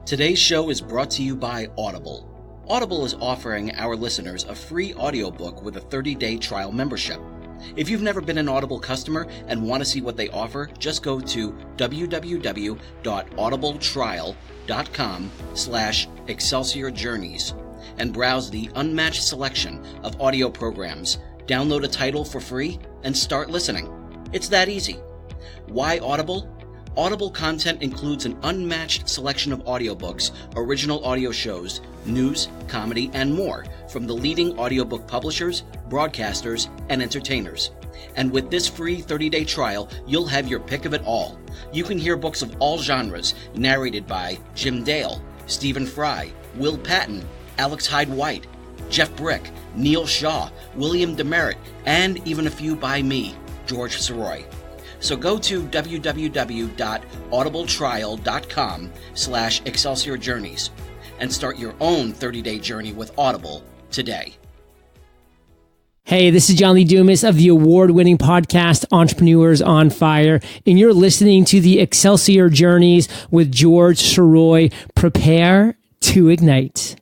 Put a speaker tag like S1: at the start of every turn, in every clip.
S1: Today's show is brought to you by Audible. Audible is offering our listeners a free audiobook with a 30-day trial membership. If you've never been an Audible customer and want to see what they offer, just go to www.audibletrial.com/Excelsior Journeys and browse the unmatched selection of audio programs. Download a title for free and start listening. It's that easy. Why Audible? Audible content includes an unmatched selection of audiobooks, original audio shows, news, comedy, and more from the leading audiobook publishers, broadcasters, and entertainers. And with this free 30-day trial, you'll have your pick of it all. You can hear books of all genres narrated by Jim Dale, Stephen Fry, Will Patton, Alex Hyde White, Jeff Brick, Neil Shaw, William Demerit, and even a few by me, George Sirois. So go to www.audibletrial.com/Excelsior Journeys and start your own 30-day journey with Audible today.
S2: Hey, this is John Lee Dumas of the award-winning podcast Entrepreneurs on Fire, and you're listening to the Excelsior Journeys with George Sirois. Prepare to ignite.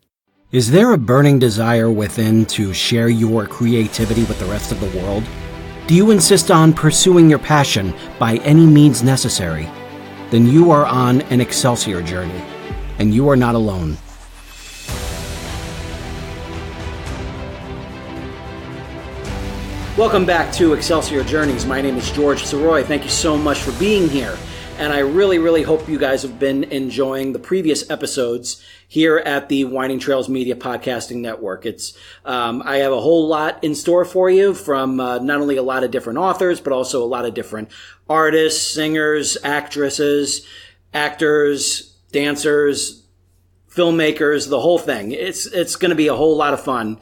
S1: Is there a burning desire within to share your creativity with the rest of the world? Do you insist on pursuing your passion by any means necessary? Then you are on an Excelsior journey, and you are not alone. Welcome back to Excelsior Journeys. My name is George Sirois. Thank you so much for being here. And I really hope you guys have been enjoying the previous episodes here at the Winding Trails Media Podcasting Network. I have a whole lot in store for you from not only a lot of different authors, but also a lot of different artists, singers, actresses, actors, dancers, filmmakers, the whole thing. It's going to be a whole lot of fun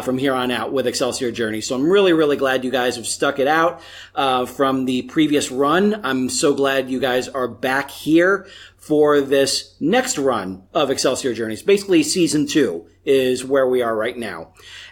S1: from here on out with Excelsior Journeys. So I'm really glad you guys have stuck it out from the previous run. I'm so glad you guys are back here for this next run of Excelsior Journeys. Basically, season 2 is where we are right now.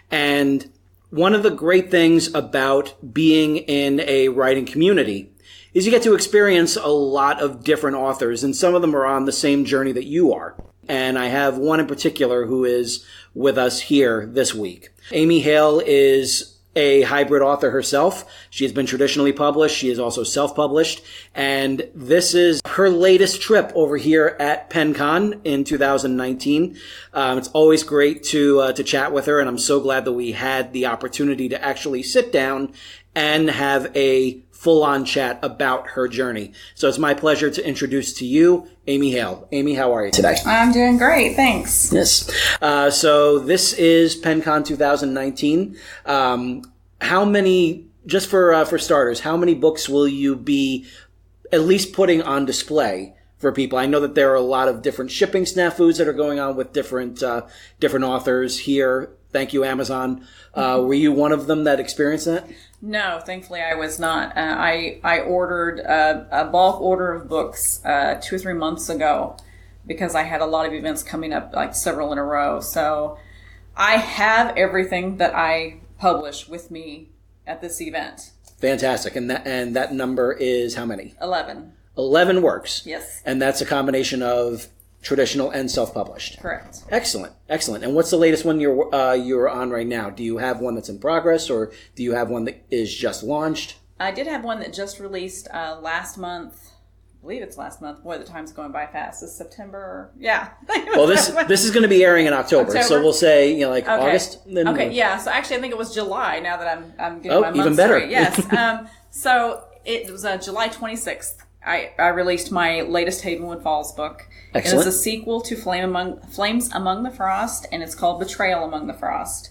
S1: And one of the great things about being in a writing community is you get to experience a lot of different authors, and some of them are on the same journey that you are. And I have one in particular who is with us here this week. Amy Hale is a hybrid author herself. She has been traditionally published. She is also self-published. And this is her latest trip over here at PennCon in 2019. It's always great to chat with her, and I'm so glad that we had the opportunity to actually sit down and have a full-on chat about her journey. So it's my pleasure to introduce to you Amy Hale. Amy, how are you today?
S3: I'm doing great, thanks.
S1: Yes. So this is PennCon 2019. How many, just for starters, how many books will you be at least putting on display for people? I know that there are a lot of different shipping snafus that are going on with different authors here. Thank you, Amazon. Were you one of them that experienced that?
S3: No, thankfully I was not. I ordered a bulk order of books 2 or 3 months ago because I had a lot of events coming up, like several in a row. So I have everything that I publish with me at this event.
S1: Fantastic. And that number is how many?
S3: 11.
S1: 11 works.
S3: Yes.
S1: And that's a combination of traditional and self-published.
S3: Correct.
S1: Excellent. And what's the latest one you're on right now? Do you have one that's in progress, or do you have one that is just launched?
S3: I did have one that just released last month. I believe it's last month. Boy, the time's going by fast. It's September. Yeah.
S1: Well, this is going to be airing in October. So we'll say okay. August. Then
S3: yeah. So actually, I think it was July. Now that I'm getting my months
S1: even better.
S3: straight. Yes. So it was July 26th. I released my latest Havenwood Falls book.
S1: Excellent.
S3: It is a sequel to Flames Among the Frost, and it's called Betrayal Among the Frost.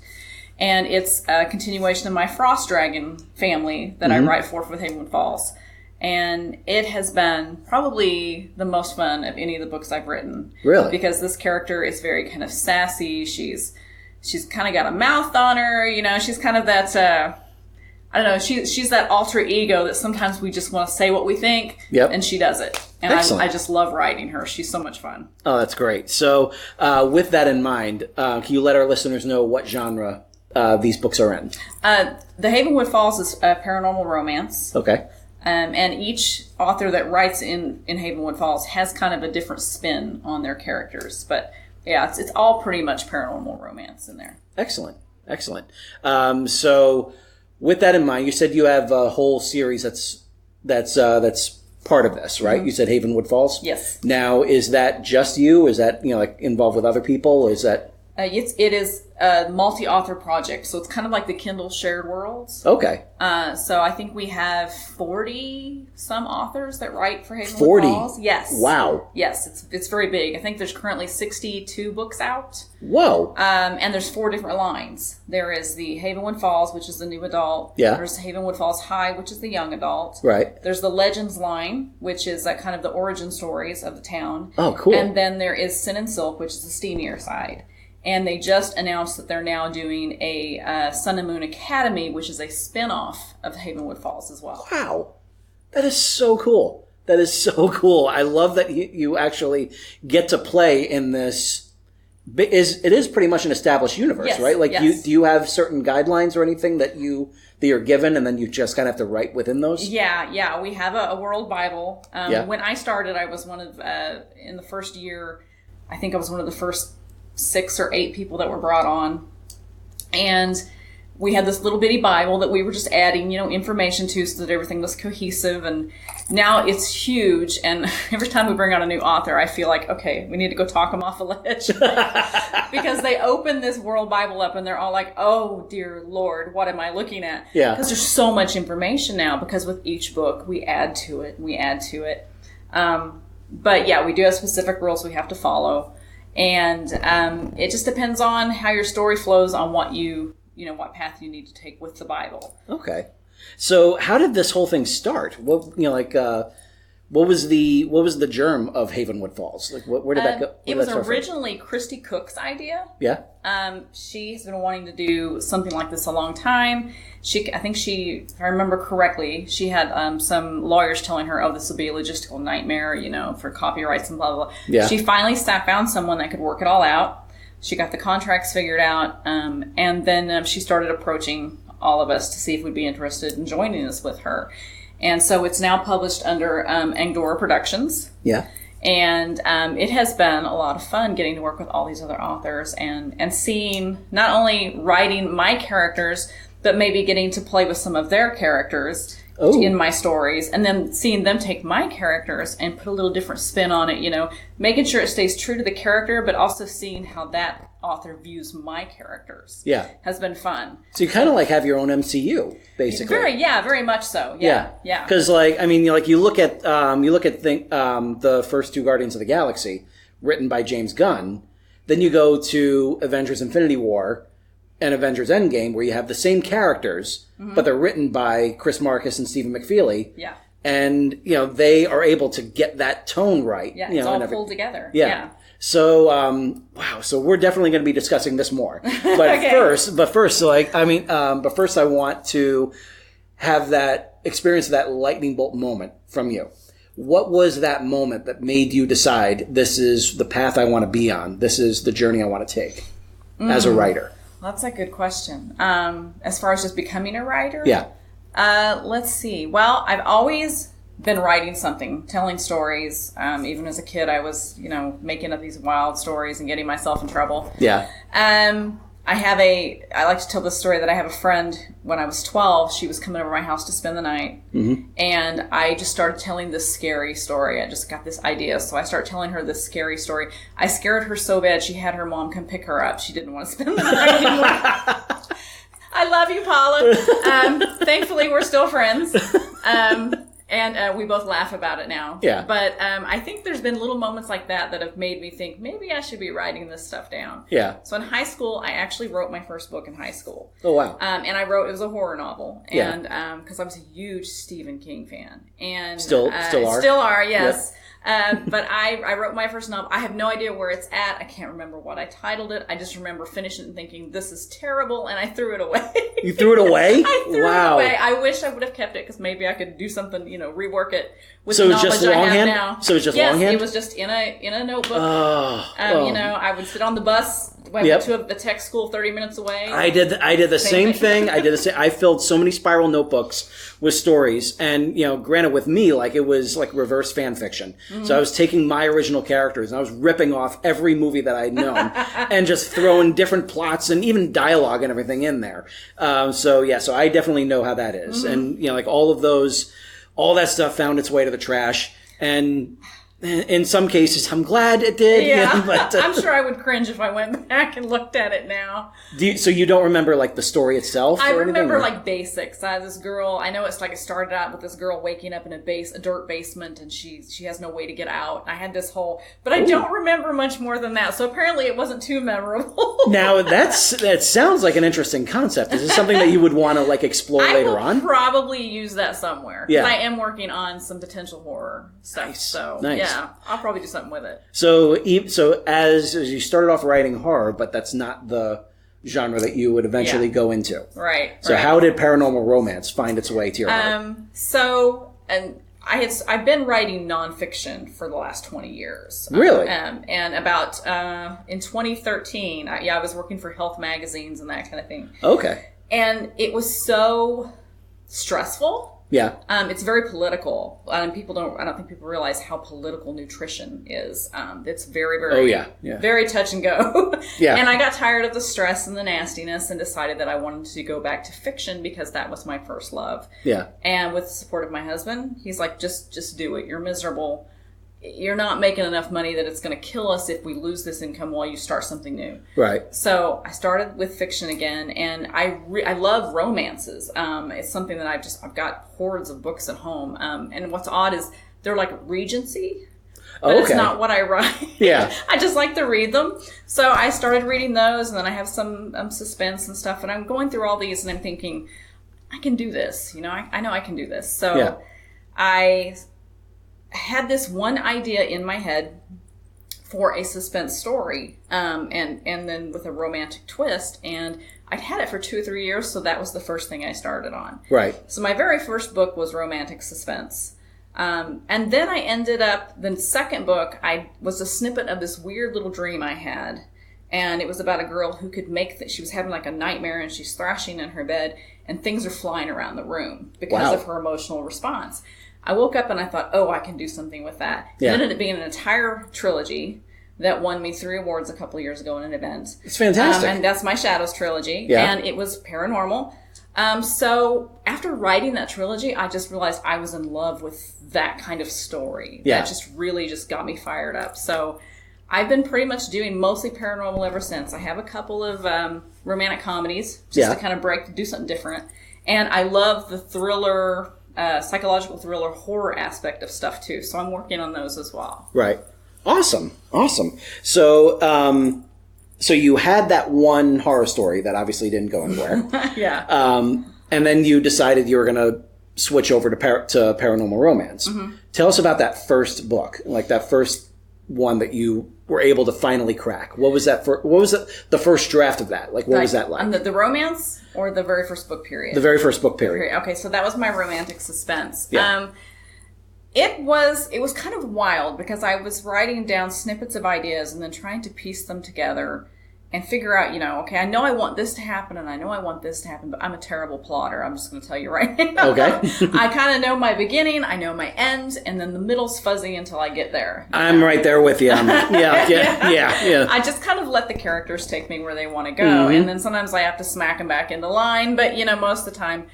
S3: And it's a continuation of my Frost Dragon family that I write for with Havenwood Falls. And it has been probably the most fun of any of the books I've written.
S1: Really?
S3: Because this character is very kind of sassy. She's kind of got a mouth on her. You know, she's kind of that... I don't know, she's that alter ego that sometimes we just want to say what we think, and she does it. And I just love writing her. She's so much fun.
S1: Oh, that's great. So with that in mind, can you let our listeners know what genre these books are in?
S3: The Havenwood Falls is a paranormal romance.
S1: Okay.
S3: And each author that writes in Havenwood Falls has kind of a different spin on their characters. But yeah, it's all pretty much paranormal romance in there.
S1: Excellent. So with that in mind, you said you have a whole series that's part of this, right? Mm-hmm. You said Havenwood Falls?
S3: Yes.
S1: Now, is that just you? Is that, like involved with other people? Is that...
S3: It is a multi-author project, so it's kind of like the Kindle Shared Worlds.
S1: Okay.
S3: So I think we have 40-some authors that write for Havenwood
S1: 40?
S3: Falls. Yes.
S1: Wow.
S3: Yes, it's very big. I think there's currently 62 books out.
S1: Whoa.
S3: And there's 4 different lines. There is the Havenwood Falls, which is the new adult.
S1: Yeah.
S3: There's Havenwood Falls High, which is the young adult.
S1: Right.
S3: There's the Legends line, which is kind of the origin stories of the town.
S1: Oh, cool.
S3: And then there is Sin and Silk, which is the steamier side. And they just announced that they're now doing a Sun and Moon Academy, which is a spin-off of Havenwood Falls as well.
S1: Wow. That is so cool. I love that you actually get to play in this. It is pretty much an established universe,
S3: yes,
S1: right? Like,
S3: yes.
S1: do you have certain guidelines or anything that you're given, and then you just kind of have to write within those?
S3: Yeah. We have a World Bible.
S1: Yeah.
S3: When I started, I was one of, in the first year, I think I was one of the first 6 or 8 people that were brought on, and we had this little bitty Bible that we were just adding, information to so that everything was cohesive. And now it's huge. And every time we bring on a new author, I feel like, okay, we need to go talk them off a ledge because they open this World Bible up and they're all like, oh dear Lord, what am I looking at?
S1: Yeah.
S3: Because there's so much information now, because with each book we add to it. But yeah, we do have specific rules we have to follow. And it just depends on how your story flows, on what what path you need to take with the Bible.
S1: Okay. So how did this whole thing start? What was the germ of Havenwood Falls? Like, where did that go?
S3: It was originally Christy Cook's idea.
S1: Yeah.
S3: She has been wanting to do something like this a long time. I think if I remember correctly, she had some lawyers telling her, "Oh, this will be a logistical nightmare, for copyrights and blah blah blah."
S1: Yeah.
S3: She finally found someone that could work it all out. She got the contracts figured out, and then she started approaching all of us to see if we'd be interested in joining us with her. And so it's now published under Angora Productions.
S1: Yeah.
S3: And it has been a lot of fun getting to work with all these other authors and seeing, not only writing my characters, but maybe getting to play with some of their characters in my stories, and then seeing them take my characters and put a little different spin on it, making sure it stays true to the character, but also seeing how that author views my characters. Yeah. Has been fun.
S1: So you kind of have your own MCU, basically.
S3: Very much so. Yeah.
S1: Because you look at the first 2 Guardians of the Galaxy, written by James Gunn. Then you go to Avengers: Infinity War and Avengers: Endgame, where you have the same characters, but they're written by Chris Marcus and Stephen McFeely.
S3: Yeah.
S1: And they are able to get that tone right.
S3: Yeah, it's all pulled together.
S1: Yeah. So, wow. So we're definitely going to be discussing this more. But
S3: okay.
S1: first, I want to have that experience, that lightning bolt moment from you. What was that moment that made you decide, this is the path I want to be on? This is the journey I want to take as a writer?
S3: That's a good question. As far as just becoming a writer?
S1: Yeah.
S3: Let's see. Well, I've always been writing something, telling stories. Even as a kid, I was, making up these wild stories and getting myself in trouble.
S1: Yeah.
S3: I like to tell this story that I have a friend, when I was 12, she was coming over my house to spend the night. Mm-hmm. And I just started telling this scary story. I just got this idea. So I started telling her this scary story. I scared her so bad she had her mom come pick her up. She didn't want to spend the night anymore. I love you, Paula. Thankfully, we're still friends. And we both laugh about it now.
S1: Yeah.
S3: But I think there's been little moments like that have made me think, maybe I should be writing this stuff down.
S1: Yeah.
S3: So in high school, I actually wrote my first book in high school.
S1: Oh, wow.
S3: And it was a horror novel.
S1: Yeah.
S3: And because I was a huge Stephen King fan. And
S1: Still are?
S3: Still are, yes.
S1: Yep.
S3: But I wrote my first novel. I have no idea where it's at. I can't remember what I titled it. I just remember finishing it and thinking, this is terrible, and I threw it away.
S1: You threw it away?
S3: I threw
S1: wow.
S3: it away. I wish I would have kept it, because maybe I could do something, rework it with
S1: so
S3: the knowledge
S1: just
S3: I have
S1: longhand?
S3: now.
S1: So it was just
S3: yes,
S1: longhand?
S3: it was just in a notebook.
S1: Oh.
S3: I would sit on the bus went to the tech school 30 minutes away.
S1: I did the same thing. I filled so many spiral notebooks with stories, and granted, with me, like, it was like reverse fan fiction. Mm-hmm. So I was taking my original characters and I was ripping off every movie that I'd known and just throwing different plots and even dialogue and everything in there. So I definitely know how that is. Mm-hmm. And like all that stuff found its way to the trash, and in some cases, I'm glad it did.
S3: Yeah,
S1: but
S3: I'm sure I would cringe if I went back and looked at it now.
S1: So you don't remember like the story itself?
S3: I remember like basics. This girl, I know it's like it started out with this girl waking up in a dirt basement, and she has no way to get out. I had this whole, but I don't remember much more than that. So apparently, it wasn't too memorable.
S1: Now that sounds like an interesting concept. Is this something that you would want to like explore later on?
S3: I will probably use that somewhere.
S1: Yeah,
S3: I am working on some potential horror stuff.
S1: Nice.
S3: So
S1: nice.
S3: Yeah, I'll probably do something with it.
S1: So as you started off writing horror, but that's not the genre that you would eventually go into.
S3: Right.
S1: So how did paranormal romance find its way to your heart?
S3: I've been writing nonfiction for the last 20 years.
S1: Really?
S3: And about in 2013, I was working for health magazines and that kind of thing.
S1: Okay.
S3: And it was so stressful.
S1: Yeah.
S3: It's very political. I don't think people realize how political nutrition is. It's very, very, very touch and go. Yeah. And I got tired of the stress and the nastiness and decided that I wanted to go back to fiction because that was my first love.
S1: Yeah.
S3: And with the support of my husband, he's like, just do it. You're miserable. You're not making enough money that it's going to kill us if we lose this income while you start something new.
S1: Right.
S3: So I started with fiction again, and I love romances. It's something that I've got hordes of books at home. And what's odd is they're like Regency, but it's not what I write.
S1: Yeah.
S3: I just like to read them. So I started reading those, and then I have some suspense and stuff, and I'm going through all these, and I'm thinking, I can do this. I know I can do this. So I had this one idea in my head for a suspense story, and then with a romantic twist, and I'd had it for 2 or 3 years, so that was the first thing I started on.
S1: Right.
S3: So my very first book was romantic suspense. And then I ended up, the second book, was a snippet of this weird little dream I had, and it was about a girl who could she was having like a nightmare, and she's thrashing in her bed, and things are flying around the room because of her emotional response. I woke up and I thought, I can do something with that. Yeah. It ended up being an entire trilogy that won me 3 awards a couple of years ago in an event.
S1: It's fantastic.
S3: And that's my Shadows trilogy.
S1: Yeah.
S3: And it was paranormal. So after writing that trilogy, I just realized I was in love with that kind of story.
S1: Yeah.
S3: That just really just got me fired up. So I've been pretty much doing mostly paranormal ever since. I have a couple of romantic comedies just to kind of do something different. And I love the thriller, psychological thriller horror aspect of stuff too. So I'm working on those as well.
S1: Right. Awesome. So, so you had that one horror story that obviously didn't go anywhere.
S3: Yeah.
S1: And then you decided you were going to switch over to paranormal romance. Mm-hmm. Tell us about that first book, like that first one that you were able to finally crack. What was that? What was the first draft of that? Like, what was that like?
S3: The romance or the very first book period?
S1: The very first book period.
S3: Okay, so that was my romantic suspense.
S1: Yeah.
S3: It was kind of wild because I was writing down snippets of ideas and then trying to piece them together and figure out, okay, I know I want this to happen and I know I want this to happen, but I'm a terrible plotter. I'm just going to tell you right now.
S1: Okay.
S3: I kind of know my beginning, I know my end, and then the middle's fuzzy until I get there.
S1: I'm right there with you. Yeah.
S3: I just kind of let the characters take me where they want to go, and then sometimes I have to smack them back into line, but, most of the time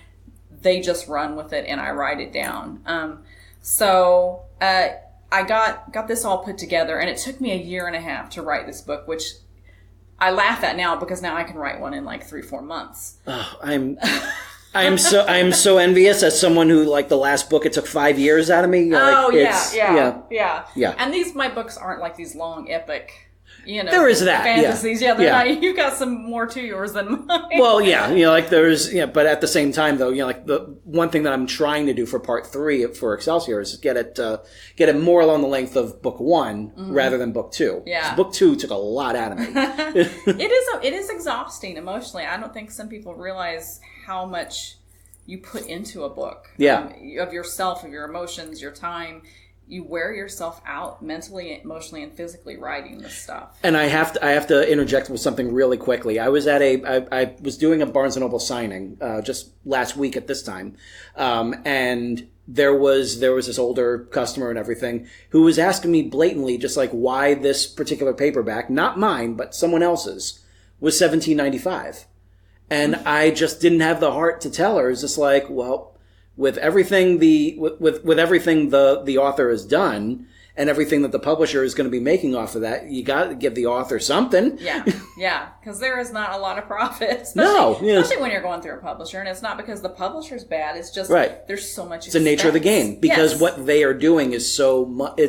S3: they just run with it and I write it down. So I got this all put together, and it took me 1.5 years to write this book, which I laugh at now because now I can write one in like 3-4 months.
S1: Oh, I'm so envious as someone who, like, the last book, it took 5 years out of me.
S3: Yeah. And my books aren't like these long epic,
S1: there is that
S3: fantasies. Yeah, not, you've got some more to yours than mine.
S1: Well, but at the same time though, like the one thing that I'm trying to do for part 3 for Excelsior is get it more along the length of book 1 rather than book 2.
S3: Yeah.
S1: Book 2 took a lot out of me.
S3: It is exhausting emotionally. I don't think some people realize how much you put into a book.
S1: Yeah.
S3: Of yourself, of your emotions, your time. you wear yourself out mentally, emotionally, and physically writing this stuff.
S1: And I have to interject with something really quickly. I was I was doing a Barnes & Noble signing just last week at this time, and there was this older customer and everything who was asking me blatantly, just like, why this particular paperback, not mine but someone else's, was $17.95, and I just didn't have the heart to tell her. It's just like, well, with everything with everything the author has done and everything that the publisher is going to be making off of that, you got to give the author something.
S3: Yeah, because there is not a lot of profit,
S1: especially
S3: when you're going through a publisher, and it's not because the publisher's bad. It's just there's so much.
S1: It's the nature of the game, because what they are doing is so much.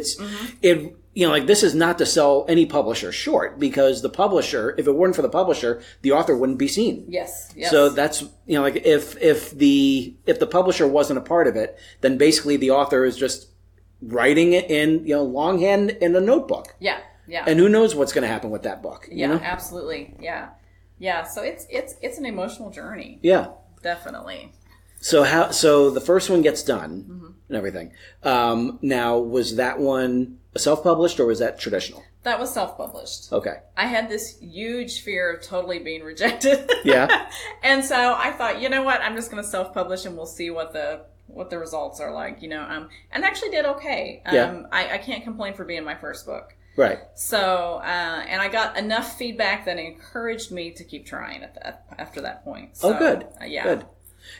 S1: Like, this is not to sell any publisher short, because the publisher, if it weren't for the publisher, the author wouldn't be seen.
S3: Yes.
S1: So that's, like, if the publisher wasn't a part of it, then basically the author is just writing it in, longhand in a notebook.
S3: Yeah.
S1: And who knows what's going to happen with that book?
S3: Absolutely. Yeah. So it's an emotional journey.
S1: Yeah.
S3: Definitely.
S1: So the first one gets done and everything. Now, was that one self-published, or was that traditional?
S3: That was self-published.
S1: Okay.
S3: I had this huge fear of totally being rejected.
S1: Yeah.
S3: And so I thought, you know what, I'm just going to self-publish and we'll see what the results are like, and actually did okay. I can't complain for being my first book.
S1: Right.
S3: So, and I got enough feedback that encouraged me to keep trying after that point. So,
S1: good.
S3: Yeah.
S1: Good.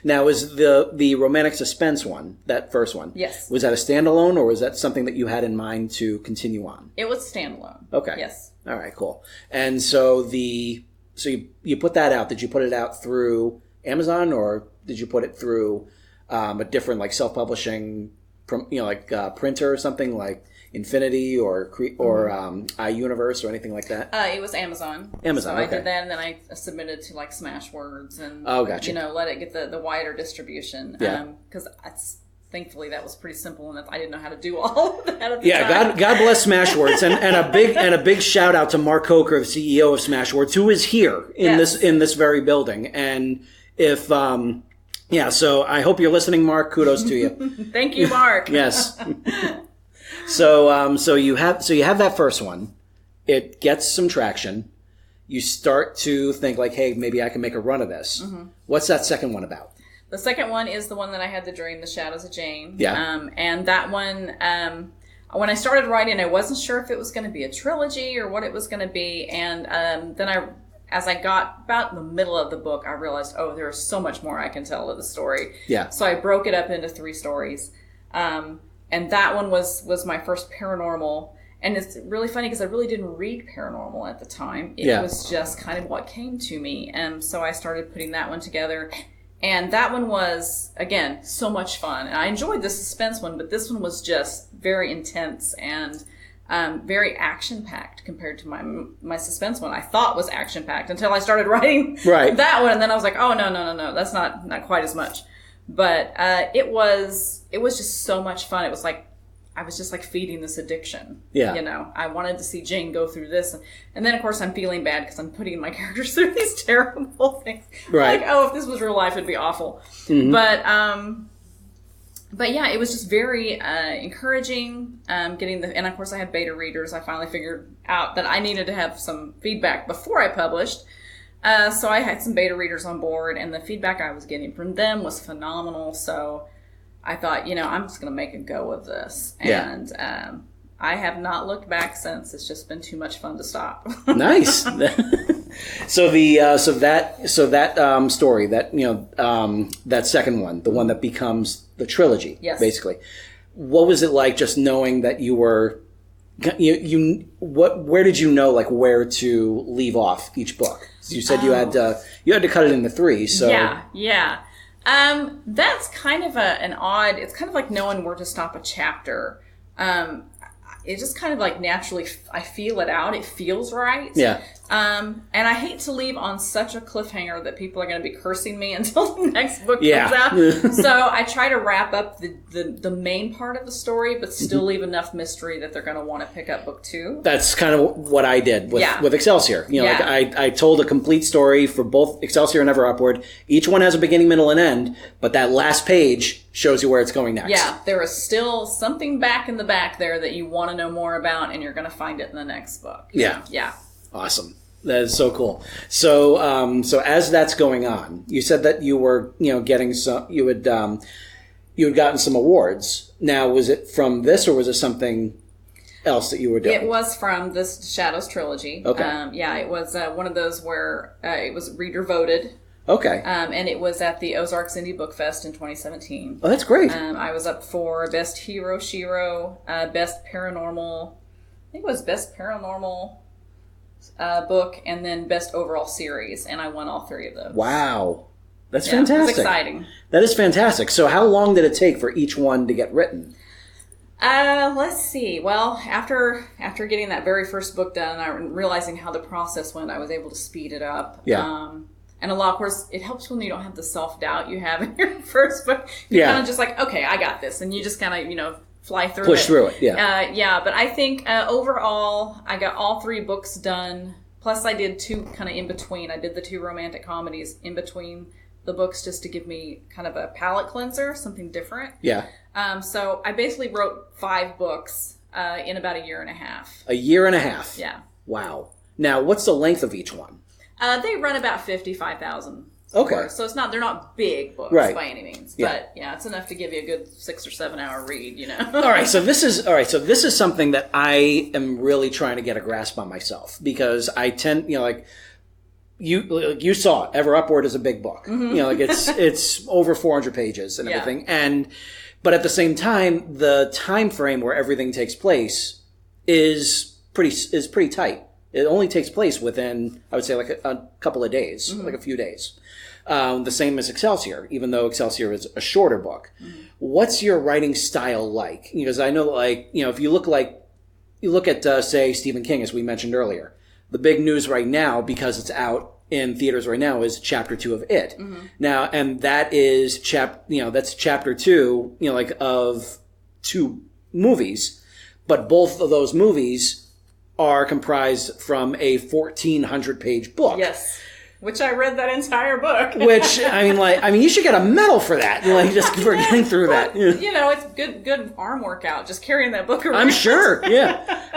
S1: Now, is the romantic suspense one, that first one?
S3: Yes.
S1: Was that a standalone, or was that something that you had in mind to continue on?
S3: It was standalone.
S1: Okay.
S3: Yes.
S1: All right, cool. And so you put that out. Did you put it out through Amazon, or did you put it through a different, like, self-publishing, printer or something like Infinity or iUniverse or anything like that?
S3: It was Amazon.
S1: Amazon,
S3: so
S1: okay.
S3: I did that, and then I submitted to, like, Smashwords and
S1: gotcha.
S3: Let it get the wider distribution.
S1: Yeah.
S3: Because thankfully that was pretty simple, and I didn't know how to do all of that at the time.
S1: God bless Smashwords, and a big shout out to Mark Coker, the CEO of Smashwords, who is here in this very building. And if so I hope you're listening, Mark. Kudos to you.
S3: Thank you, Mark.
S1: Yes. So you have that first one. It gets some traction. You start to think, like, hey, maybe I can make a run of this. What's that second one about?
S3: The second one is the one that I had the dream, The Shadows of Jane.
S1: Yeah.
S3: And that one, when I started writing, I wasn't sure if it was going to be a trilogy or what it was going to be. And then as I got about the middle of the book, I realized, there's so much more I can tell of the story.
S1: Yeah.
S3: So I broke it up into 3 stories. And that one was my first paranormal. And it's really funny because I really didn't read paranormal at the time. It was just kind of what came to me. And so I started putting that one together. And that one was, again, so much fun. And I enjoyed the suspense one, but this one was just very intense and very action-packed compared to my suspense one. I thought was action-packed until I started writing that one. And then I was like, oh, no, that's not quite as much. But it was just so much fun. It was like I was just like feeding this addiction.
S1: Yeah.
S3: I wanted to see Jane go through this. And then, of course, I'm feeling bad because I'm putting my characters through these terrible things.
S1: Right.
S3: Like, if this was real life, it'd be awful. Mm-hmm. But yeah, it was just very encouraging getting and of course I had beta readers. I finally figured out that I needed to have some feedback before I published. So I had some beta readers on board, and the feedback I was getting from them was phenomenal. So I thought, I'm just going to make a go of this.
S1: Yeah.
S3: And I have not looked back since. It's just been too much fun to stop.
S1: Nice. So that story, that second one, the one that becomes the trilogy, basically. What was it like just knowing that you were where did you know, like, where to leave off each book? You said you had to cut it into 3. So
S3: yeah. That's kind of an odd. It's kind of like knowing where to stop a chapter. It just kind of like naturally, I feel it out. It feels right.
S1: Yeah.
S3: And I hate to leave on such a cliffhanger that people are going to be cursing me until the next book comes out. So I try to wrap up the main part of the story, but still leave enough mystery that they're going to want to pick up book 2.
S1: That's kind of what I did with Excelsior. Like I told a complete story for both Excelsior and Ever Upward. Each one has a beginning, middle, and end, but that last page shows you where it's going next.
S3: Yeah, there is still something back in the back there that you want to know more about, and you're going to find it in the next book.
S1: Yeah.
S3: Yeah.
S1: Awesome. That is so cool. So, so as that's going on, you said that you were, getting some. You had gotten some awards. Now, was it from this, or was it something else that you were doing?
S3: It was from this Shadows trilogy.
S1: Okay.
S3: Yeah, it was one of those where it was reader voted.
S1: Okay.
S3: And it was at the Ozarks Indie Book Fest in 2017.
S1: Oh, that's great.
S3: I was up for Best Hero Shiro, Best Paranormal. I think it was Best Paranormal book, and then Best Overall Series, and I won all three of those.
S1: Wow. That's fantastic.
S3: It was exciting.
S1: That is fantastic. So how long did it take for each one to get written?
S3: Let's see. Well, after getting that very first book done and realizing how the process went, I was able to speed it up.
S1: Yeah.
S3: And of course, it helps when you don't have the self-doubt you have in your first book. You're kind of just like, okay, I got this. And you just kind of, fly through
S1: Push through it, yeah.
S3: Yeah, but I think overall, I got all three books done. Plus, I did two kind of in between. I did the two romantic comedies in between the books just to give me kind of a palate cleanser, something different.
S1: Yeah.
S3: So I basically wrote 5 books in about a year and a half.
S1: A year and a half?
S3: Yeah.
S1: Wow. Now, what's the length of each one?
S3: They run about 55,000.
S1: Okay.
S3: So they're not big books by any means, but it's enough to give you a good 6 or 7 hour read,
S1: All right. So this is something that I am really trying to get a grasp on myself, because I tend, you saw it, Ever Upward is a big book.
S3: Mm-hmm.
S1: It's over 400 pages and everything. But at the same time, the time frame where everything takes place is pretty tight. It only takes place within, I would say, like a couple of days, like a few days. The same as Excelsior, even though Excelsior is a shorter book. Mm-hmm. What's your writing style like? Because I know, if you look at, say, Stephen King, as we mentioned earlier, the big news right now, because it's out in theaters right now, is Chapter 2 of It. Mm-hmm. Now, and that is that's Chapter 2, of 2 movies, but both of those movies are comprised from a 1,400 page book.
S3: Yes. Which I read that entire book.
S1: Which, you should get a medal for that, just for getting through that.
S3: It's good arm workout, just carrying that book around.
S1: I'm sure, yeah.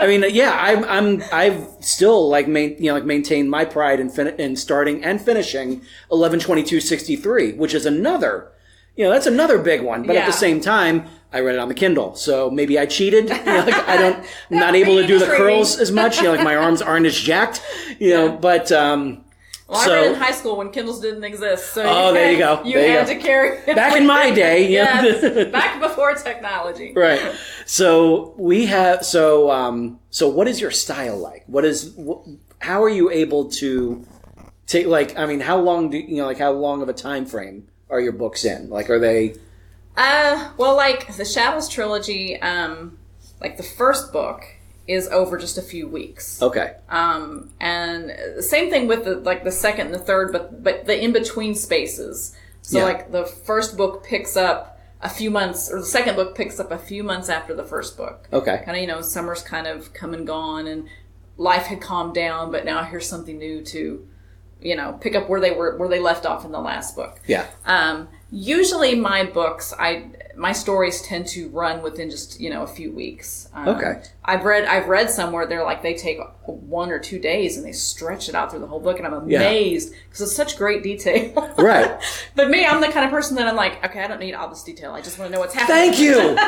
S1: I've still, maintained my pride in starting and finishing 11/22/63, which is another, that's another big one. But at the same time, I read it on the Kindle, so maybe I cheated. I'm not able to do the curls as much. My arms aren't as jacked, but,
S3: well, I read in high school when Kindles didn't exist. So
S1: there you go.
S3: You had to carry it.
S1: Back in my day.
S3: Yes, back before technology.
S1: Right. So we have, so what is your style like? How are you able to take, how long how long of a time frame are your books in? Are they?
S3: Well, the Shadows trilogy, the first book is over just a few weeks.
S1: Okay.
S3: And the same thing with the second and the third, but the in-between spaces. So the first book picks up a few months, or the second book picks up a few months after the first book.
S1: Okay.
S3: Kind of, summer's kind of come and gone, and life had calmed down, but now here's something new to, pick up where they left off in the last book.
S1: Yeah.
S3: Usually my books, my stories tend to run within just, a few weeks.
S1: Okay.
S3: I've read somewhere they take 1 or 2 days and they stretch it out through the whole book, and I'm amazed because it's such great detail.
S1: Right.
S3: But me, I'm the kind of person that I'm like, okay, I don't need all this detail. I just want to know what's happening.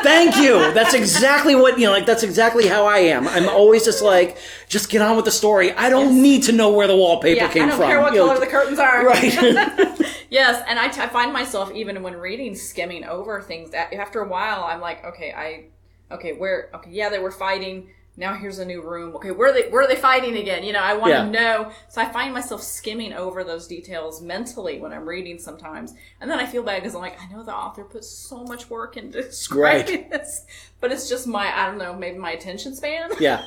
S1: Thank you. That's exactly what, that's exactly how I am. I'm always just get on with the story. I don't need to know where the wallpaper came from.
S3: I don't care what color the curtains are.
S1: Right.
S3: Yes, and I find myself, even when reading, skimming over things. After a while, I'm like, they were fighting. Now here's a new room. Okay, where are they fighting again? I want to know. So I find myself skimming over those details mentally when I'm reading sometimes. And then I feel bad because I'm like, I know the author put so much work into describing this. But it's just maybe my attention span.
S1: Yeah.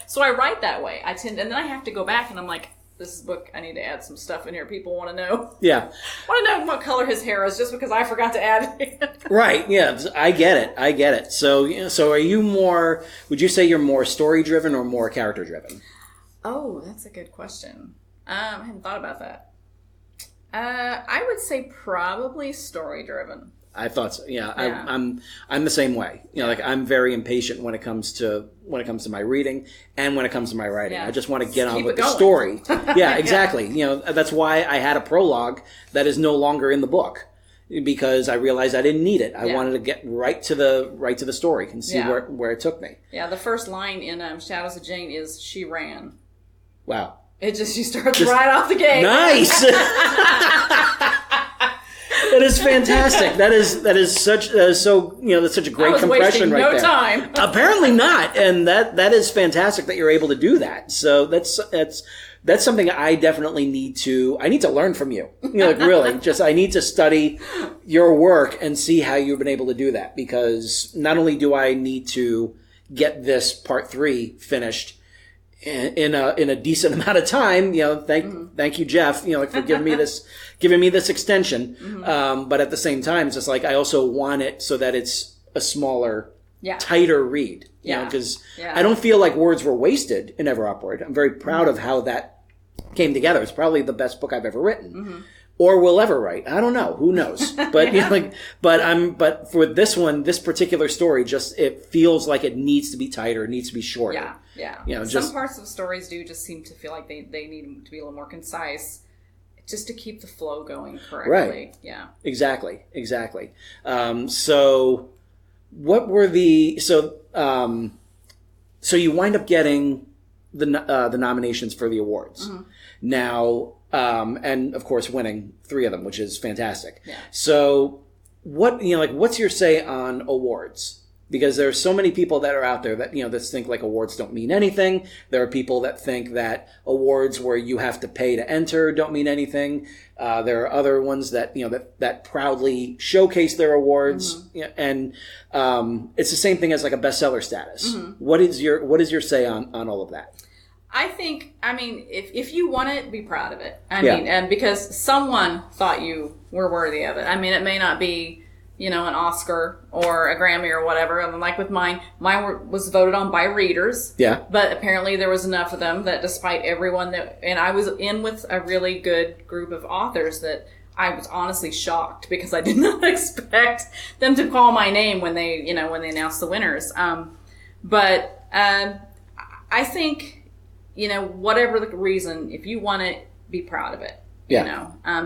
S3: So I write that way. And then I have to go back and I'm like, this is a book, I need to add some stuff in here. People want to know.
S1: Yeah.
S3: Want to know what color his hair is just because I forgot to add it.
S1: Right. Yeah. I get it. So are you more, would you say you're more story driven or more character driven?
S3: Oh, that's a good question. I hadn't thought about that. I would say probably story driven.
S1: I thought so. Yeah, I'm the same way. Like I'm very impatient when it comes to my reading and when it comes to my writing. I just want to get on with the story. Yeah, exactly. That's why I had a prologue that is no longer in the book, because I realized I didn't need it. I wanted to get right to the story and see where it took me. Yeah,
S3: the first line in Shadows of Jane is "She ran."
S1: Wow.
S3: She starts right off the gate.
S1: Nice. That is fantastic. That's such a great compression right there.
S3: No time.
S1: Apparently not, and that is fantastic that you're able to do that. So that's something I definitely need to learn from you. Really, I need to study your work and see how you've been able to do that, because not only do I need to get this part 3 finished in a decent amount of time, thank you, Jeff, for giving me this extension. But at the same time, it's just like, I also want it so that it's a smaller, tighter read, because I don't feel like words were wasted in Ever Upward. I'm very proud of how that came together. It's probably the best book I've ever written. Or will ever write. I don't know. Who knows? But but for this one, this particular story, it feels like it needs to be tighter. It needs to be shorter.
S3: Yeah. Some parts of stories do just seem to feel like they need to be a little more concise, just to keep the flow going correctly.
S1: Right.
S3: Yeah.
S1: Exactly. So what were the so you wind up getting the nominations for the awards. Now. And of course winning 3 of them, which is fantastic.
S3: Yeah.
S1: So what's your say on awards? Because there are so many people that are out there that, that think like awards don't mean anything. There are people that think that awards where you have to pay to enter don't mean anything. There are other ones that, that proudly showcase their awards. And, it's the same thing as like a bestseller status. What is your say on all of that?
S3: I think, if you want it, be proud of it. And because someone thought you were worthy of it. It may not be, an Oscar or a Grammy or whatever. And like with mine was voted on by readers.
S1: Yeah.
S3: But apparently there was enough of them that despite everyone and I was in with a really good group of authors that I was honestly shocked, because I did not expect them to call my name when they announced the winners. But I think, whatever the reason, if you want it, be proud of it.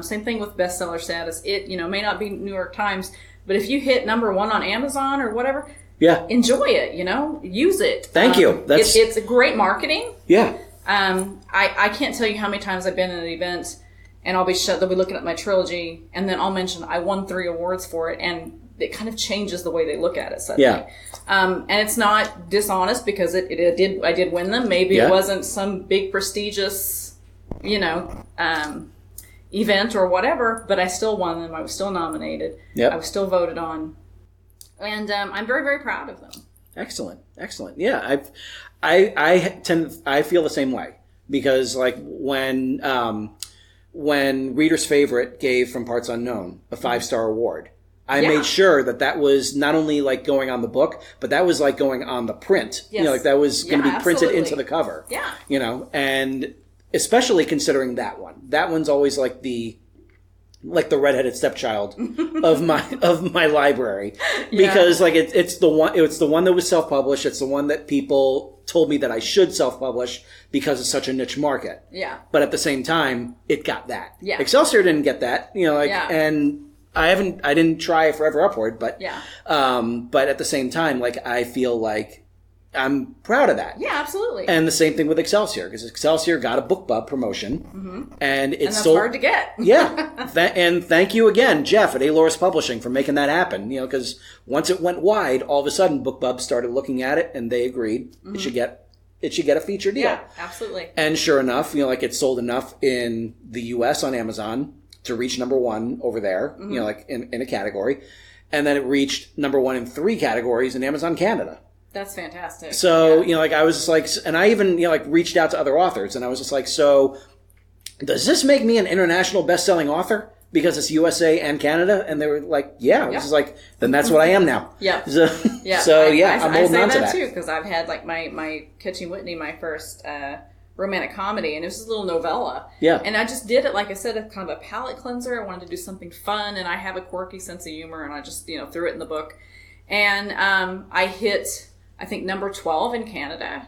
S3: Same thing with bestseller status. It, may not be New York Times, but if you hit number 1 on Amazon or whatever, enjoy it, use it.
S1: Thank you.
S3: It's a great marketing.
S1: Yeah.
S3: I can't tell you how many times I've been at an event and they'll be looking at my trilogy and then I'll mention I won 3 awards for it, and it kind of changes the way they look at it suddenly.
S1: Yeah.
S3: And it's not dishonest, because I did win them. Maybe it wasn't some big prestigious, event or whatever, but I still won them. I was still nominated.
S1: Yep.
S3: I was still voted on. And I'm very, very proud of them.
S1: Excellent. Yeah. I feel the same way, because like when Reader's Favorite gave From Parts Unknown a 5-star award, I made sure that was not only like going on the book, but that was like going on the print.
S3: Yes.
S1: That was going to be printed
S3: absolutely.
S1: into the cover.
S3: Yeah.
S1: And especially considering that one. That one's always like the redheaded stepchild of my library, because like it's the one that was self-published. It's the one that people told me that I should self-publish because it's such a niche market.
S3: Yeah.
S1: But at the same time, it got that.
S3: Yeah.
S1: Excelsior didn't get that. And I didn't try Forever Upward, but but at the same time, like I feel like I'm proud of that.
S3: Yeah, absolutely.
S1: And the same thing with Excelsior, because Excelsior got a BookBub promotion, and it's
S3: that's hard to get.
S1: And thank you again, Jeff at Aloris Publishing, for making that happen. Because once it went wide, all of a sudden BookBub started looking at it, and they agreed it should get a feature deal.
S3: Yeah, absolutely.
S1: And sure enough, like it sold enough in the U.S. on Amazon to reach number 1 over there, like in a category, and then it reached number 1 in 3 categories in Amazon Canada.
S3: That's fantastic.
S1: So, like I was just like, and I even, like reached out to other authors, and I was just like, so does this make me an international best-selling author because it's USA and Canada? And they were like, yeah. I was just like, then that's what I am now.
S3: Yeah.
S1: So, I'm holding on to that.
S3: I say that too, because I've had like my Catching Whitney, my first romantic comedy, and it was just a little novella.
S1: Yeah.
S3: And I just did it, like I said, a kind of a palate cleanser. I wanted to do something fun, and I have a quirky sense of humor, and I just, threw it in the book. And I hit, I think, number 12 in Canada.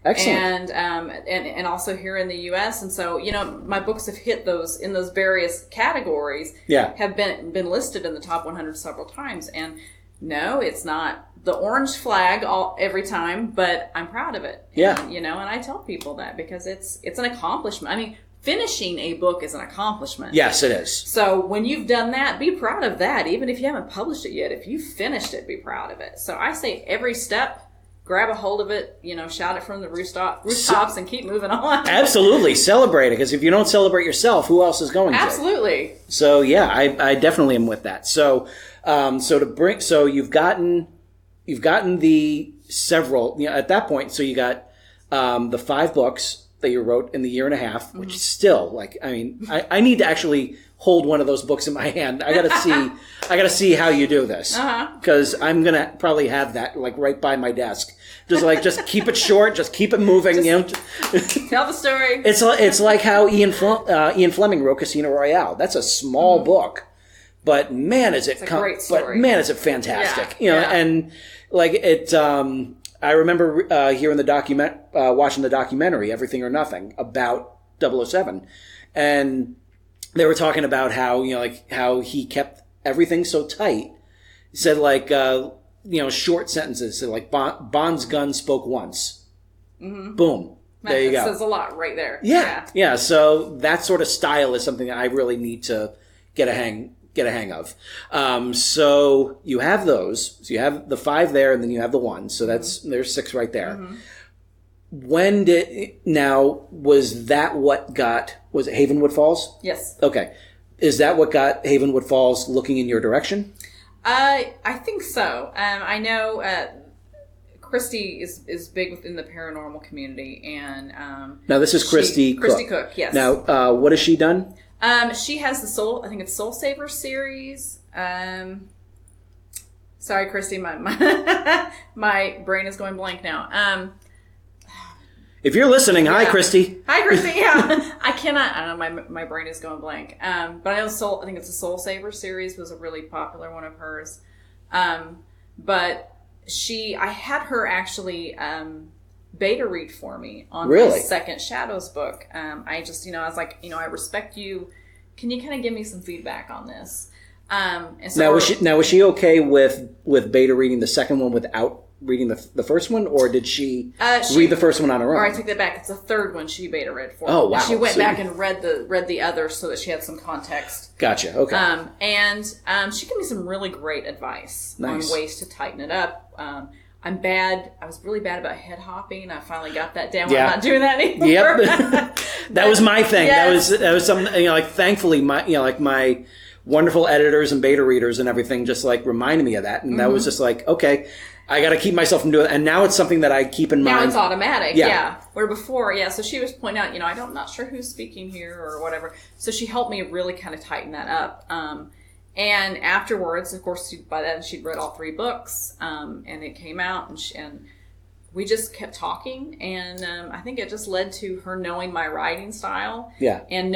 S1: Excellent.
S3: And also here in the U.S. And so, my books have hit those in those various categories.
S1: Yeah.
S3: Have been listed in the top 100 several times. And no, it's not the orange flag every time, but I'm proud of it.
S1: Yeah.
S3: And, and I tell people that because it's an accomplishment. I mean, finishing a book is an accomplishment.
S1: Yes, it is.
S3: So when you've done that, be proud of that. Even if you haven't published it yet, if you finished it, be proud of it. So I say every step, grab a hold of it, shout it from the rooftops and keep moving on.
S1: Absolutely. Celebrate it, because if you don't celebrate yourself, who else is going to?
S3: Absolutely.
S1: So yeah, I definitely am with that. So you've gotten the several, at that point, so you got the 5 books that you wrote in the year and a half, which is still I need to actually hold one of those books in my hand. I gotta see how you do this, because I'm gonna probably have that right by my desk. Just keep it short, just keep it moving.
S3: Tell the story.
S1: It's like how Ian Fleming wrote Casino Royale. That's a small book, but man, is it
S3: a great story.
S1: But man, is it fantastic.
S3: Yeah.
S1: And it. I remember hearing watching the documentary Everything or Nothing about 007, and they were talking about how how he kept everything so tight. He said short sentences. So Bond's gun spoke once. Mm-hmm. Boom. There you go.
S3: That says a lot right there.
S1: Yeah. So that sort of style is something that I really need to get a hang of. So you have those. So you have the 5 there, and then you have the 1. So there's 6 right there. Mm-hmm. Was it Havenwood Falls?
S3: Yes.
S1: Okay. Is that what got Havenwood Falls looking in your direction?
S3: I think so. I know Christy is big within the paranormal community, and
S1: now this is Christy
S3: Cook. Yes.
S1: Now, what has she done?
S3: She has the Soul Saver series. Sorry, Christy, my brain is going blank now.
S1: If you're listening, hi, Christy.
S3: Hi, Christy. Yeah, I don't know. My brain is going blank. But I know I think it's the Soul Saver series was a really popular one of hers. But I had her actually beta read for me on my second Shadows book. I was like, I respect you. Can you kind of give me some feedback on this? And so was she okay with beta reading the second one without reading the first one, or did she read the first one on her own? Or I take that back. It's the third one she beta read for me.
S1: Oh, wow.
S3: She went back and read the other so that she had some context.
S1: Gotcha. Okay.
S3: And she gave me some really great advice on ways to tighten it up. I'm bad. I was really bad about head hopping. I finally got that down. Yeah. I'm not doing that anymore.
S1: Yep. That was my thing. Yes. That was something, thankfully my wonderful editors and beta readers and everything just reminded me of that. And that was just okay, I got to keep myself from doing it. And now it's something that I keep in mind.
S3: Now it's automatic. Yeah. Where before, so she was pointing out, I'm not sure who's speaking here or whatever. So she helped me really kind of tighten that up. And afterwards, of course, by then she'd read all 3 books, and it came out, and we just kept talking, and I think it just led to her knowing my writing style. Yeah. And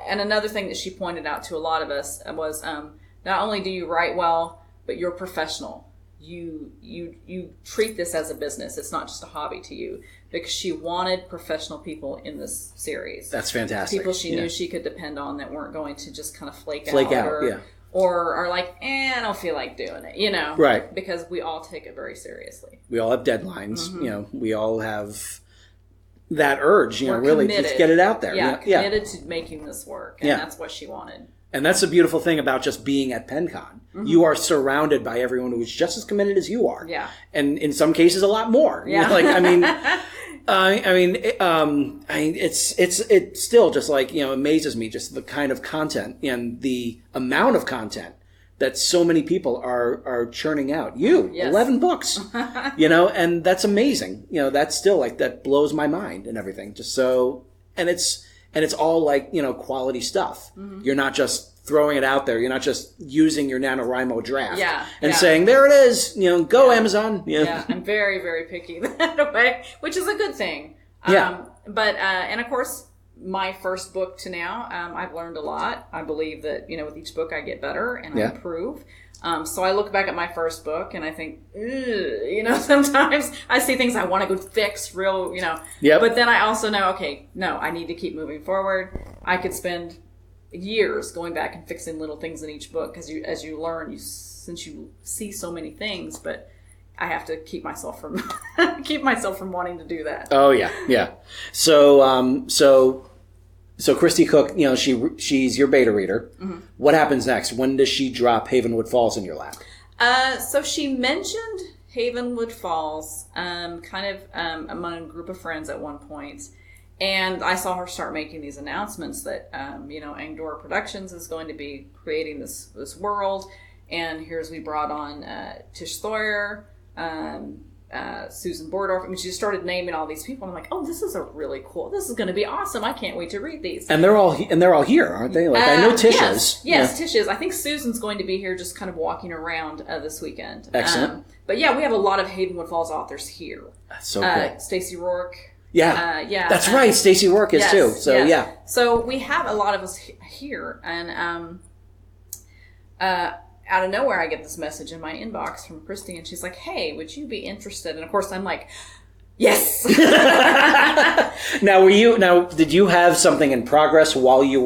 S3: another thing that she pointed out to a lot of us was, not only do you write well, but you're professional. You treat this as a business. It's not just a hobby to you, because she wanted professional people in this series.
S1: That's fantastic.
S3: People she knew she could depend on that weren't going to just kind of flake out. Or are like, I don't feel like doing it, Right. Because we all take it very seriously.
S1: We all have deadlines, we all have that urge, really just get it out there.
S3: Yeah, committed to making this work. And that's what she wanted.
S1: And that's the beautiful thing about just being at PennCon. Mm-hmm. You are surrounded by everyone who is just as committed as you are. Yeah. And in some cases, a lot more.
S3: Yeah.
S1: It's still just amazes me just the kind of content and the amount of content that so many people are churning out. 11 books, and that's amazing. That's still that blows my mind and everything. Just so, and it's all quality stuff. Mm-hmm. You're not just throwing it out there. You're not just using your NaNoWriMo draft and saying, there it is, go Amazon.
S3: Yeah, I'm very, very picky that way, which is a good thing. But and of course, my first book to now, I've learned a lot. I believe that, with each book I get better and I improve. So I look back at my first book and I think, sometimes I see things I want to go fix real,
S1: Yep.
S3: But then I also know, okay, no, I need to keep moving forward. I could spend years going back and fixing little things in each book because as you learn, since you see so many things, but I have to keep myself from wanting to do that.
S1: Oh yeah. So Christy Cook, she's your beta reader. Mm-hmm. What happens next? When does she drop Havenwood Falls in your lap?
S3: So she mentioned Havenwood Falls, among a group of friends at one point. And I saw her start making these announcements that, Angdor Productions is going to be creating this world. And we brought on Tish Sawyer, Susan Bordorf. I mean, she just started naming all these people. And I'm like, oh, this is this is going to be awesome. I can't wait to read these.
S1: And they're all here, aren't they? Like, I know Tish is.
S3: Yes, Tish is. I think Susan's going to be here just kind of walking around this weekend.
S1: Excellent.
S3: But yeah, we have a lot of Havenwood Falls authors here.
S1: That's so cool.
S3: Stacey Rourke.
S1: Yeah. That's right. Stacey Rourke is too. So yeah.
S3: So we have a lot of us here, and out of nowhere, I get this message in my inbox from Christy, and she's like, "Hey, would you be interested?" And of course, I'm like, "Yes."
S1: Now, did you have something in progress when you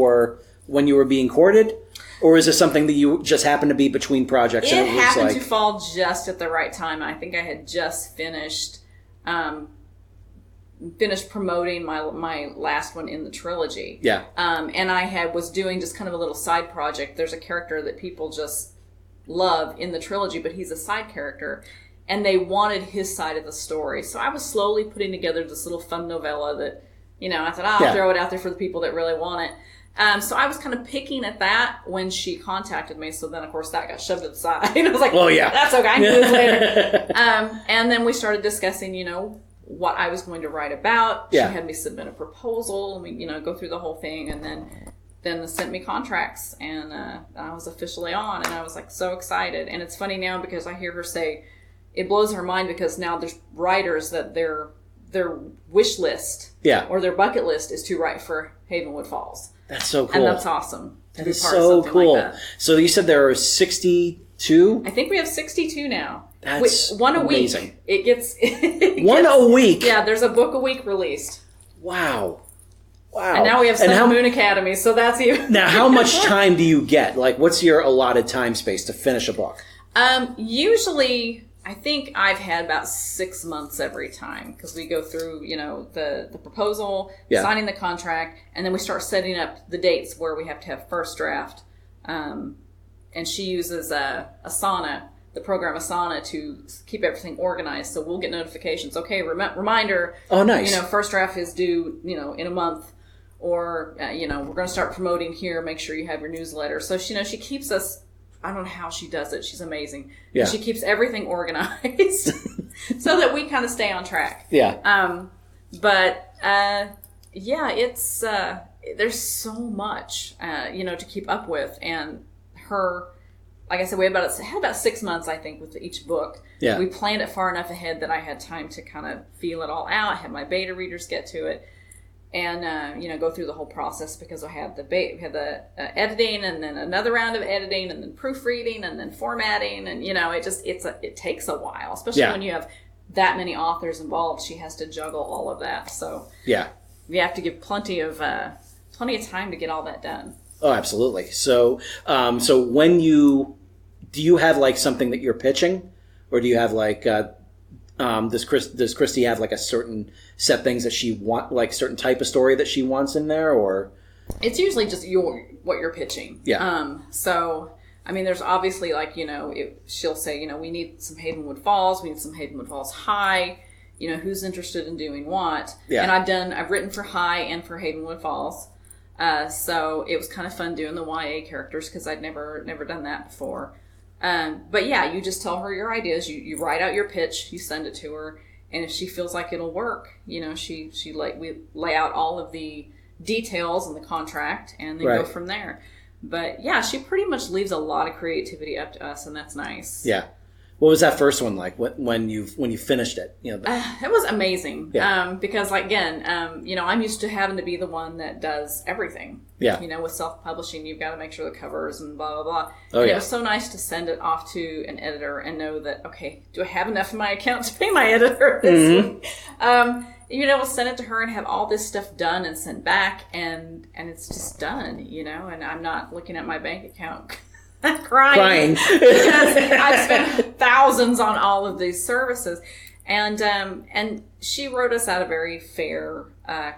S1: were being courted, or is this something that you just happened to be between projects?
S3: It happened to fall just at the right time. I think I had just finished promoting my last one in the trilogy.
S1: Yeah.
S3: And I was doing just kind of a little side project. There's a character that people just love in the trilogy, but he's a side character, and they wanted his side of the story. So I was slowly putting together this little fun novella that, I thought, I'll throw it out there for the people that really want it. So I was kind of picking at that when she contacted me. So then, of course, that got shoved to the side. I was like, "Oh yeah, that's okay. I can do this later." And then we started discussing, what I was going to write about. She had me submit a proposal, and we, go through the whole thing, and then they sent me contracts, and I was officially on, and I was like so excited. And it's funny now because I hear her say it blows her mind because now there's writers that their wish list or their bucket list is to write for Havenwood Falls.
S1: That's so cool.
S3: And that's awesome.
S1: That is so cool. Like that. So you said there are 62?
S3: I think we have 62 now.
S1: That's
S3: one a
S1: amazing.
S3: Week. It gets
S1: one a week.
S3: Yeah, there's a book a week released.
S1: Wow.
S3: And now we have Sun Moon Academy, so that's even.
S1: Now, how much time do you get? Like, what's your allotted time space to finish a book?
S3: Usually, I think I've had about 6 months every time because we go through, the proposal, signing the contract, and then we start setting up the dates where we have to have first draft. And she uses Asana, the program Asana, to keep everything organized. So we'll get notifications. Okay, reminder.
S1: Oh, nice.
S3: First draft is due, in a month. Or, we're going to start promoting here. Make sure you have your newsletter. So, she keeps us, I don't know how she does it. She's amazing. Yeah. She keeps everything organized so that we kind of stay on track.
S1: Yeah.
S3: It's, there's so much, to keep up with. And her, like I said, we had about 6 months, I think, with each book.
S1: Yeah.
S3: We planned it far enough ahead that I had time to kind of feel it all out, have my beta readers get to it. And, go through the whole process because I had the editing and then another round of editing and then proofreading and then formatting. And, it takes a while, especially when you have that many authors involved. She has to juggle all of that. So we have to give plenty of time to get all that done.
S1: Oh, absolutely. So, when do you have like something that you're pitching, or do you have like, does Christy have like a certain set things that she like certain type of story that she wants in there, or?
S3: It's usually just what you're pitching.
S1: Yeah.
S3: So, I mean, there's obviously like, she'll say, we need some Havenwood Falls. We need some Havenwood Falls High. Who's interested in doing what? Yeah. And I've written for High and for Havenwood Falls. So it was kind of fun doing the YA characters because I'd never done that before. But yeah, you just tell her your ideas. You write out your pitch. You send it to her, and if she feels like it'll work, we lay out all of the details in the contract, and then go from there. But yeah, she pretty much leaves a lot of creativity up to us, and that's nice.
S1: Yeah. What was that first one like when you finished it? You know,
S3: it was amazing.
S1: Yeah.
S3: Because again, I'm used to having to be the one that does everything.
S1: Yeah.
S3: With self-publishing, you've got to make sure the covers and blah, blah, blah.
S1: Oh,
S3: and
S1: yeah.
S3: It was so nice to send it off to an editor and know that, okay, do I have enough in my account to pay my editor this week? We'll send it to her and have all this stuff done and sent back, and it's just done, and I'm not looking at my bank account crying. Because I've spent thousands on all of these services. And she wrote us out a very fair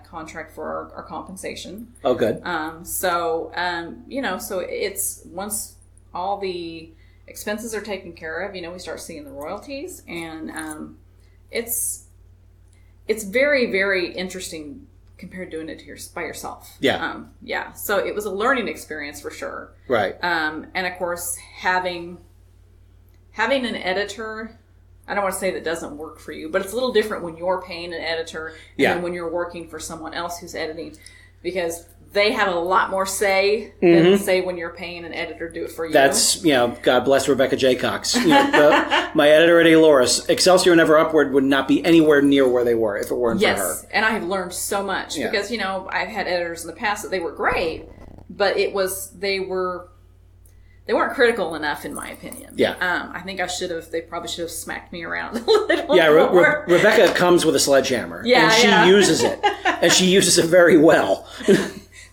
S3: contract for our compensation.
S1: Oh, good.
S3: So it's once all the expenses are taken care of, we start seeing the royalties, and it's very, very interesting compared to doing it by yourself.
S1: Yeah.
S3: So it was a learning experience for sure.
S1: Right.
S3: And of course, having an editor, I don't want to say that doesn't work for you, but it's a little different when you're paying an editor and then when you're working for someone else who's editing, because they have a lot more say than say when you're paying an editor to do it for you.
S1: That's, God bless Rebecca J. Cox. My editor at Aloris, Excelsior and Ever Upward would not be anywhere near where they were if it weren't for her.
S3: Yes, and I have learned so much because, I've had editors in the past that they were great, but they weren't critical enough, in my opinion.
S1: Yeah.
S3: I think they probably should have smacked me around a little
S1: Yeah,
S3: more.
S1: Rebecca comes with a sledgehammer.
S3: Yeah,
S1: and she uses it. And she uses it very well.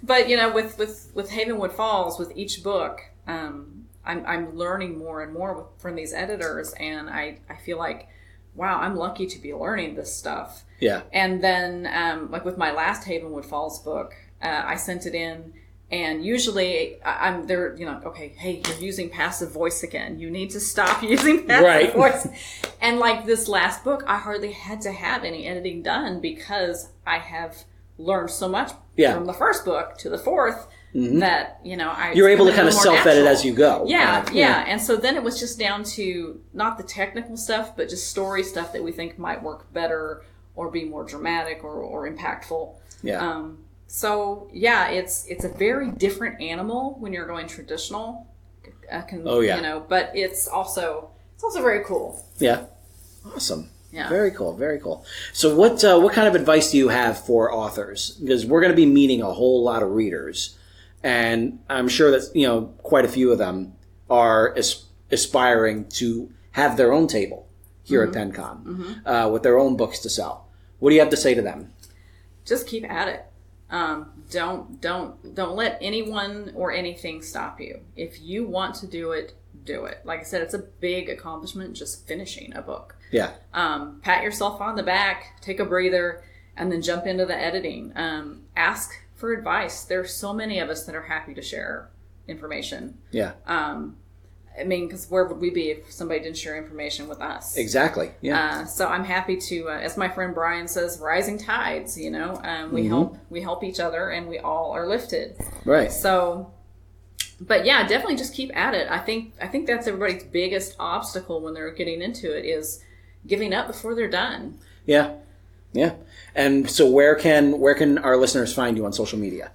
S3: But, with Havenwood Falls, with each book, I'm learning more and more from these editors, and I feel like, wow, I'm lucky to be learning this stuff.
S1: Yeah.
S3: And then, like with my last Havenwood Falls book, I sent it in, and usually I'm there, okay, hey, you're using passive voice again. You need to stop using passive voice. And like this last book, I hardly had to have any editing done because I have learned so much from the first book to the fourth that,
S1: you're able to kind of self-edit as you go.
S3: Yeah. And so then it was just down to not the technical stuff, but just story stuff that we think might work better or be more dramatic or impactful.
S1: Yeah.
S3: So yeah, it's a very different animal when you're going traditional. But it's also very cool.
S1: Yeah. Awesome.
S3: Yeah.
S1: Very cool. Very cool. So what kind of advice do you have for authors? Because we're going to be meeting a whole lot of readers, and I'm sure that, quite a few of them are aspiring to have their own table here at PenCom with their own books to sell. What do you have to say to them?
S3: Just keep at it. Don't let anyone or anything stop you. If you want to do it, do it. Like I said, it's a big accomplishment just finishing a book.
S1: Yeah.
S3: Pat yourself on the back, take a breather, and then jump into the editing. Ask for advice. There are so many of us that are happy to share information.
S1: Yeah.
S3: Because where would we be if somebody didn't share information with us?
S1: Exactly. Yeah.
S3: So I'm happy to, as my friend Brian says, rising tides. We help each other, and we all are lifted.
S1: Right.
S3: So, but yeah, definitely just keep at it. I think that's everybody's biggest obstacle when they're getting into it is giving up before they're done.
S1: Yeah. Yeah. And so where can our listeners find you on social media?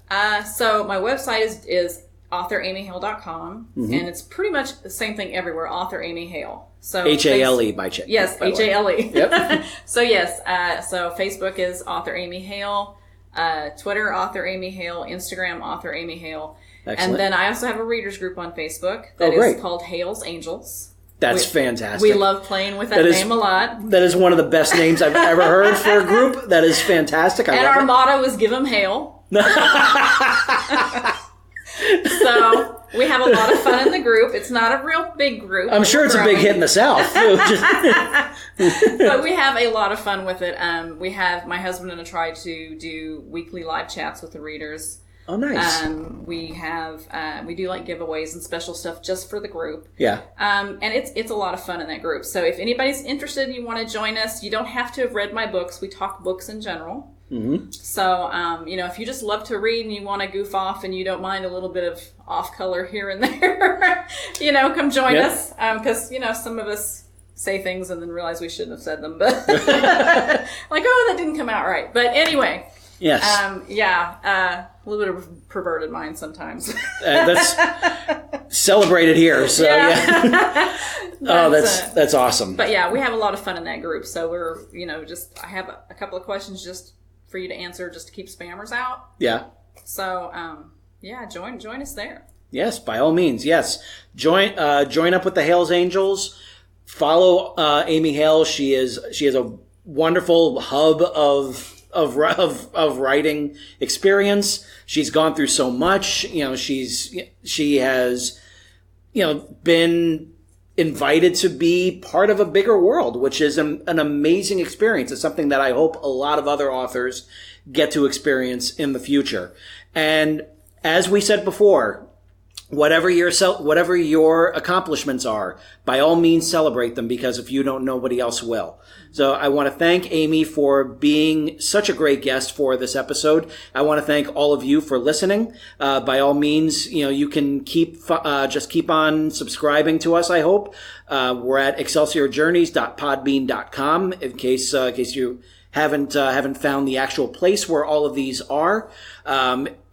S3: So my website is authoramyhale.com, and it's pretty much the same thing everywhere, author Amy Hale. So
S1: H-A-L-E by chick.
S3: Yes, H-A-L-E.
S1: Yep.
S3: So yes, so Facebook is author Amy Hale, Twitter author Amy Hale, Instagram author Amy Hale.
S1: Excellent.
S3: And then I also have a readers group on Facebook that is called Hale's Angels.
S1: That's fantastic.
S3: We love playing with that name a lot.
S1: That is one of the best names I've ever heard for a group. That is fantastic.
S3: And our motto is give 'em Hale. So we have a lot of fun in the group. It's not a real big group.
S1: I'm sure it's a big hit in the South.
S3: But we have a lot of fun with it. My husband and I try to do weekly live chats with the readers.
S1: Oh, nice.
S3: We do like giveaways and special stuff just for the group.
S1: Yeah.
S3: And it's a lot of fun in that group. So if anybody's interested and you want to join us, you don't have to have read my books. We talk books in general. Mm-hmm. So, if you just love to read and you want to goof off and you don't mind a little bit of off color here and there, come join us. Because, some of us say things and then realize we shouldn't have said them. But like, oh, that didn't come out right. But anyway,
S1: Yes.
S3: A little bit of perverted mind sometimes.
S1: That's celebrated here. So yeah. Oh, that's awesome.
S3: But yeah, we have a lot of fun in that group. So we're, I have a couple of questions just for you to answer, just to keep spammers out.
S1: Yeah.
S3: So, join us there.
S1: Yes, by all means. Yes. Join up with the Hales Angels. Follow Amy Hale. She has a wonderful hub of writing experience. She's gone through so much. She has been invited to be part of a bigger world, which is an amazing experience. It's something that I hope a lot of other authors get to experience in the future. And as we said before, whatever your accomplishments are, by all means celebrate them, because if you don't, nobody else will. So I want to thank Amy for being such a great guest for this episode. I want to thank all of you for listening. By all means, you can keep on subscribing to us, I hope. We're at excelsiorjourneys.podbean.com in case you haven't found the actual place where all of these are.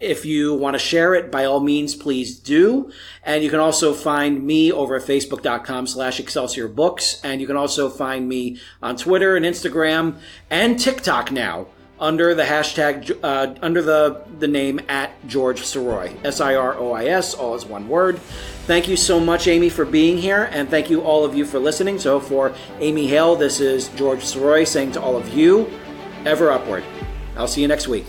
S1: If you want to share it, by all means, please do. And you can also find me over at facebook.com/ExcelsiorBooks. And you can also find me on Twitter and Instagram and TikTok now under the hashtag, under the name @George Sirois, Sirois, all is one word. Thank you so much, Amy, for being here. And thank you all of you for listening. So for Amy Hale, this is George Sirois saying to all of you, ever upward. I'll see you next week.